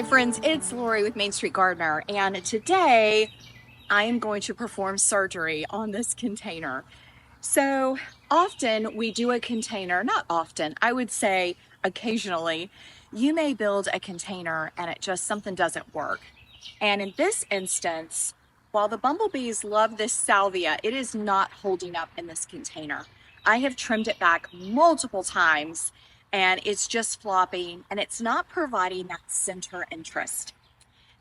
friends, it's Lori with Main Street Gardener, and today I am going to perform surgery on this container. So often we do a container, not often, I would say occasionally, you may build a container and something doesn't work. And in this instance, while the bumblebees love this salvia, it is not holding up in this container. I have trimmed it back multiple times and it's just flopping and it's not providing that center interest.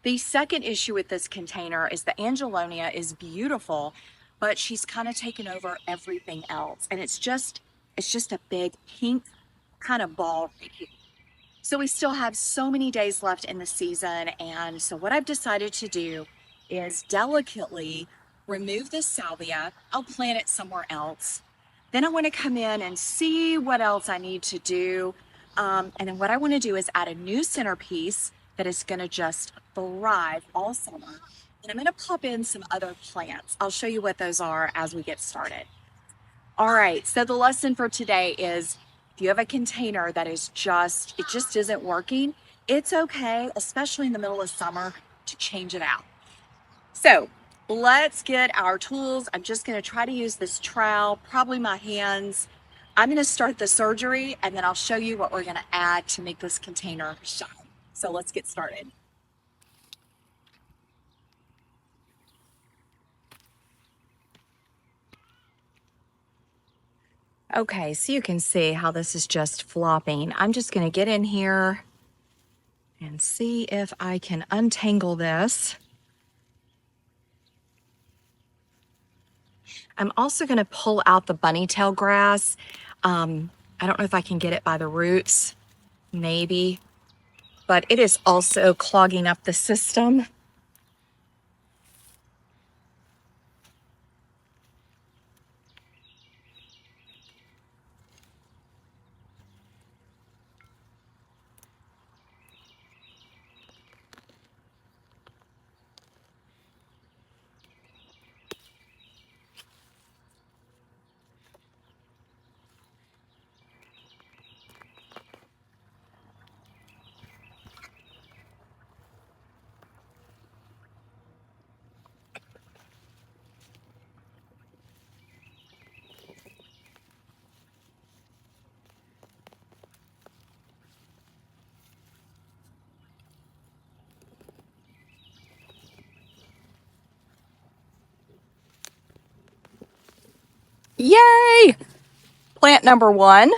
The second issue with this container is the Angelonia is beautiful, but she's kind of taken over everything else. And it's just a big pink kind of ball right here. So we still have so many days left in the season. And so what I've decided to do is delicately remove this salvia. I'll plant it somewhere else. Then I want to come in and see what else I need to do. And then what I want to do is add a new centerpiece that is going to just thrive all summer. And I'm going to pop in some other plants. I'll show you what those are as we get started. All right, so the lesson for today is if you have a container that is it just isn't working, it's okay, especially in the middle of summer, to change it out. So let's get our tools. I'm just going to try to use this trowel, probably my hands. I'm going to start the surgery and then I'll show you what we're going to add to make this container shine. So let's get started. Okay, so you can see how this is just flopping. I'm just going to get in here and see if I can untangle this. I'm also going to pull out the bunny tail grass. I don't know if I can get it by the roots, maybe, but it is also clogging up the system. Yay! Plant number one.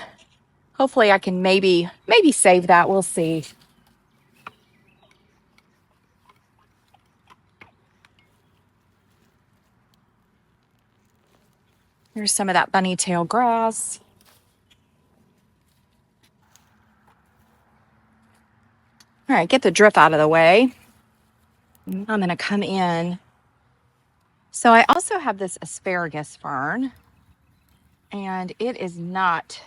Hopefully I can maybe save that. We'll see. Here's some of that bunny tail grass. All right, get the drip out of the way. I'm going to come in. So I also have this asparagus fern, and it is not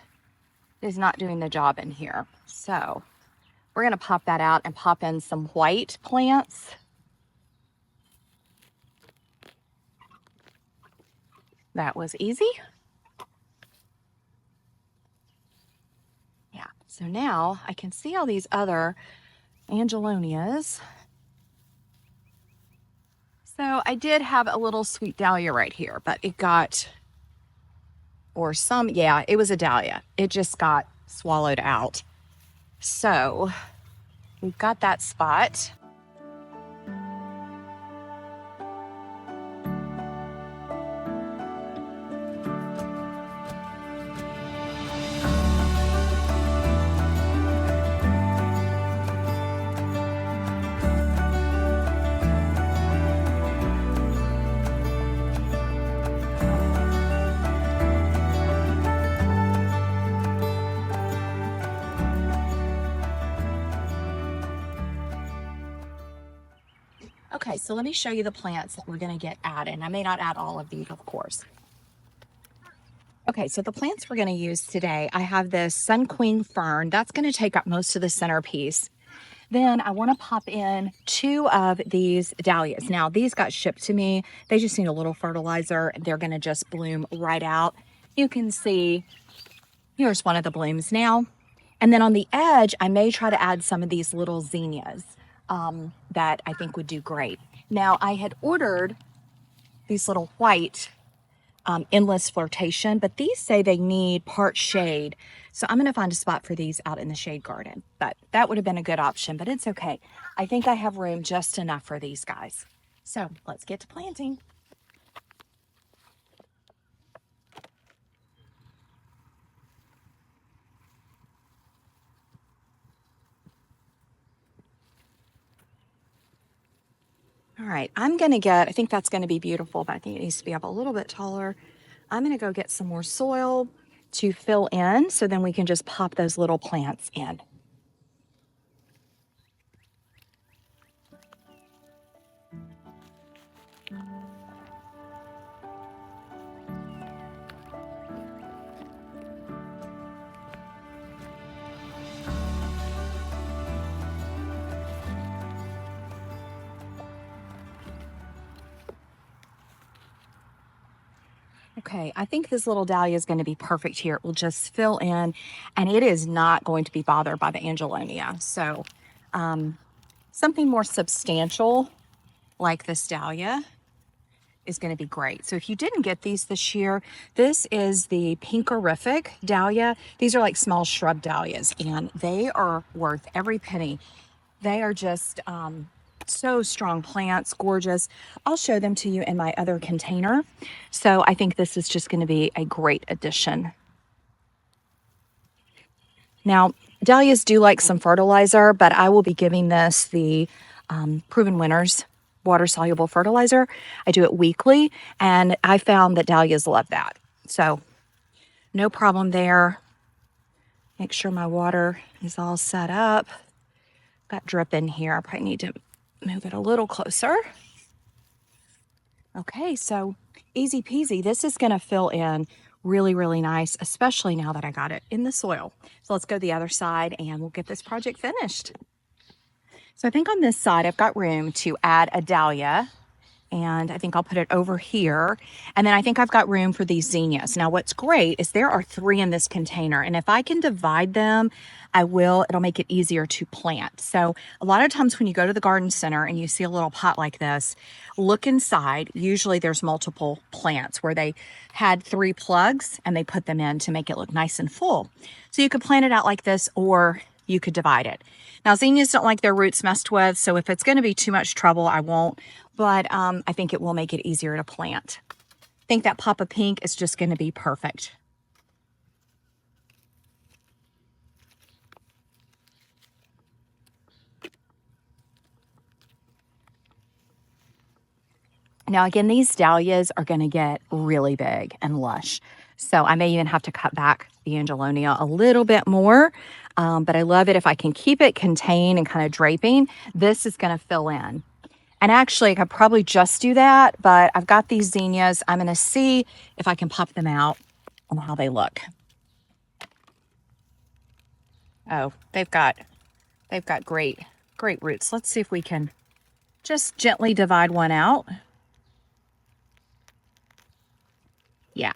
doing the job in here. So we're going to pop that out and pop in some white plants. That was easy. Yeah, so now I can see all these other Angelonias. So I did have a little sweet dahlia right here, but it got, it was a dahlia. It just got swallowed out. So we've got that spot. Okay, so let me show you the plants that we're going to get added. I may not add all of these, of course. Okay, so the plants we're going to use today, I have this Sun Queen Fern. That's going to take up most of the centerpiece. Then I want to pop in 2 of these dahlias. Now, these got shipped to me. They just need a little fertilizer. They're going to just bloom right out. You can see, here's one of the blooms now. And then on the edge, I may try to add some of these little zinnias. that I think would do great. Now, I had ordered these little white endless flirtation, but these say they need part shade. So I'm going to find a spot for these out in the shade garden, but that would have been a good option, but it's okay. I think I have room just enough for these guys. So let's get to planting. All right, I'm going to I think that's going to be beautiful, but I think it needs to be up a little bit taller. I'm going to go get some more soil to fill in so then we can just pop those little plants in. Okay, I think this little dahlia is going to be perfect here. It will just fill in, and it is not going to be bothered by the angelonia. So something more substantial like this dahlia is going to be great. So if you didn't get these this year, this is the pinkerific dahlia. These are like small shrub dahlias, and they are worth every penny. They are just so strong plants, gorgeous. I'll show them to you in my other container. So I think this is just going to be a great addition. Now, dahlias do like some fertilizer, but I will be giving this the Proven Winners water soluble fertilizer. I do it weekly, and I found that dahlias love that. So no problem there. Make sure my water is all set up. Got drip in here. I probably need to move it a little closer. Okay, so easy peasy. This is going to fill in really, really nice, especially now that I got it in the soil. So let's go to the other side and we'll get this project finished. So I think on this side, I've got room to add a dahlia, and I think I'll put it over here. And then I think I've got room for these zinnias. Now, what's great is there are 3 in this container, and if I can divide them, I will. It'll make it easier to plant. So a lot of times when you go to the garden center and you see a little pot like this, look inside. Usually there's multiple plants where they had 3 plugs and they put them in to make it look nice and full. So you could plant it out like this, or you could divide it. Now, zinnias don't like their roots messed with, so if it's going to be too much trouble, I won't. But I think it will make it easier to plant. I think that pop of pink is just going to be perfect. Now, again, these dahlias are going to get really big and lush. So I may even have to cut back the angelonia a little bit more. But I love it if I can keep it contained and kind of draping. This is going to fill in. And actually, I could probably just do that, but I've got these zinnias. I'm going to see if I can pop them out and how they look. Oh, they've got great roots. Let's see if we can just gently divide one out. Yeah,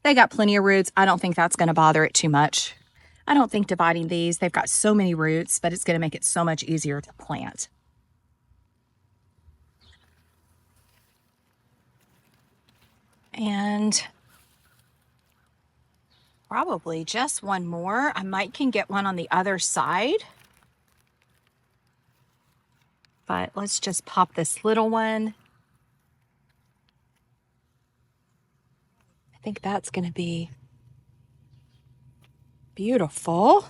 they got plenty of roots. I don't think that's going to bother it too much. I don't think dividing these, they've got so many roots, but it's going to make it so much easier to plant. And probably just one more. I might can get one on the other side. But let's just pop this little one. I think that's going to be beautiful.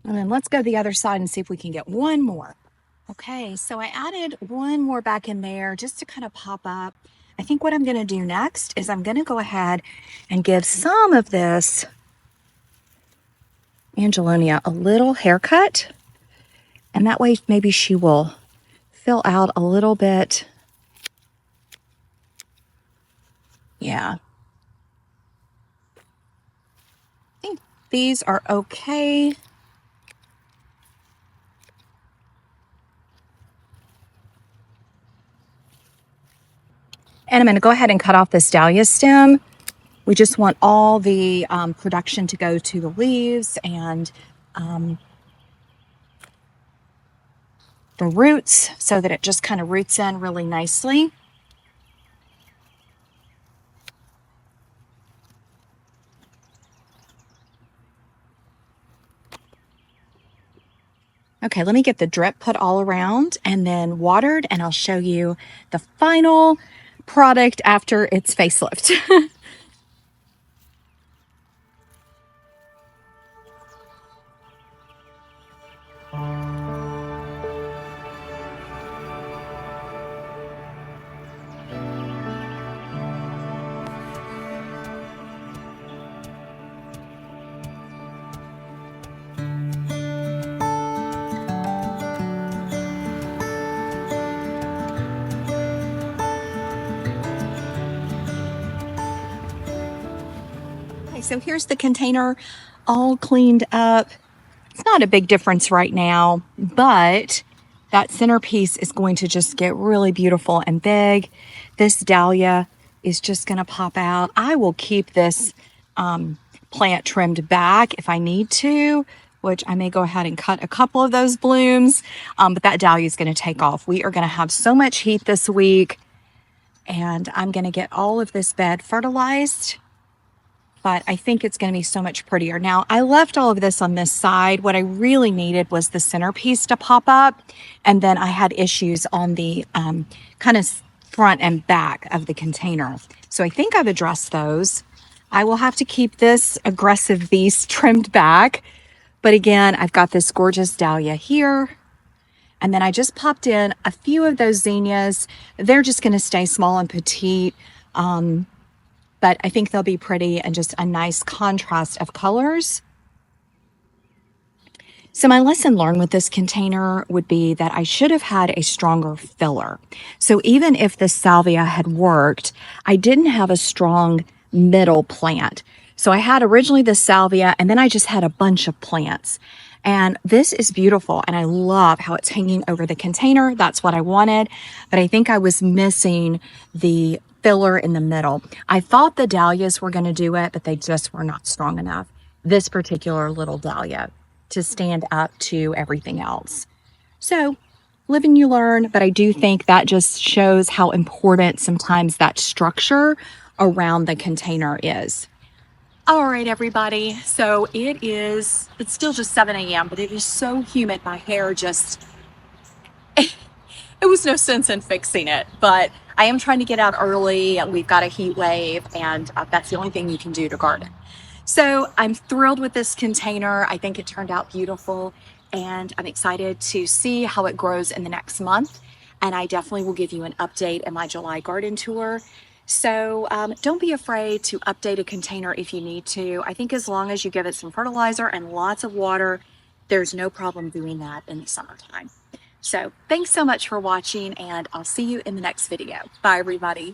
And then let's go to the other side and see if we can get one more. Okay, so I added one more back in there just to kind of pop up. I think what I'm going to do next is I'm going to go ahead and give some of this angelonia a little haircut. And that way maybe she will fill out a little bit. Yeah. I think these are okay. And I'm going to go ahead and cut off this dahlia stem. We just want all the production to go to the leaves, and the roots so that it just kind of roots in really nicely. Okay, let me get the drip put all around and then watered, and I'll show you the final product after its facelift. Okay, so here's the container all cleaned up. It's not a big difference right now, but that centerpiece is going to just get really beautiful and big. This dahlia is just going to pop out. I will keep this plant trimmed back if I need to, which I may go ahead and cut a couple of those blooms, but that dahlia is going to take off. We are going to have so much heat this week, and I'm going to get all of this bed fertilized. But I think it's going to be so much prettier. Now, I left all of this on this side. What I really needed was the centerpiece to pop up. And then I had issues on the kind of front and back of the container. So I think I've addressed those. I will have to keep this aggressive beast trimmed back. But again, I've got this gorgeous dahlia here. And then I just popped in a few of those zinnias. They're just going to stay small and petite. But I think they'll be pretty and just a nice contrast of colors. So my lesson learned with this container would be that I should have had a stronger filler. So even if the salvia had worked, I didn't have a strong middle plant. So I had originally the salvia, and then I just had a bunch of plants. And this is beautiful, and I love how it's hanging over the container. That's what I wanted, but I think I was missing the filler in the middle. I thought the dahlias were going to do it, but they just were not strong enough. This particular little dahlia to stand up to everything else. So live and you learn, but I do think that just shows how important sometimes that structure around the container is. All right, everybody. So it's still just 7 a.m., but it is so humid. My hair just, it was no sense in fixing it, but I am trying to get out early. We've got a heat wave, and that's the only thing you can do to garden. So I'm thrilled with this container. I think it turned out beautiful, and I'm excited to see how it grows in the next month. And I definitely will give you an update in my July garden tour. So don't be afraid to update a container if you need to. I think as long as you give it some fertilizer and lots of water, there's no problem doing that in the summertime. So thanks so much for watching, and I'll see you in the next video. Bye, everybody.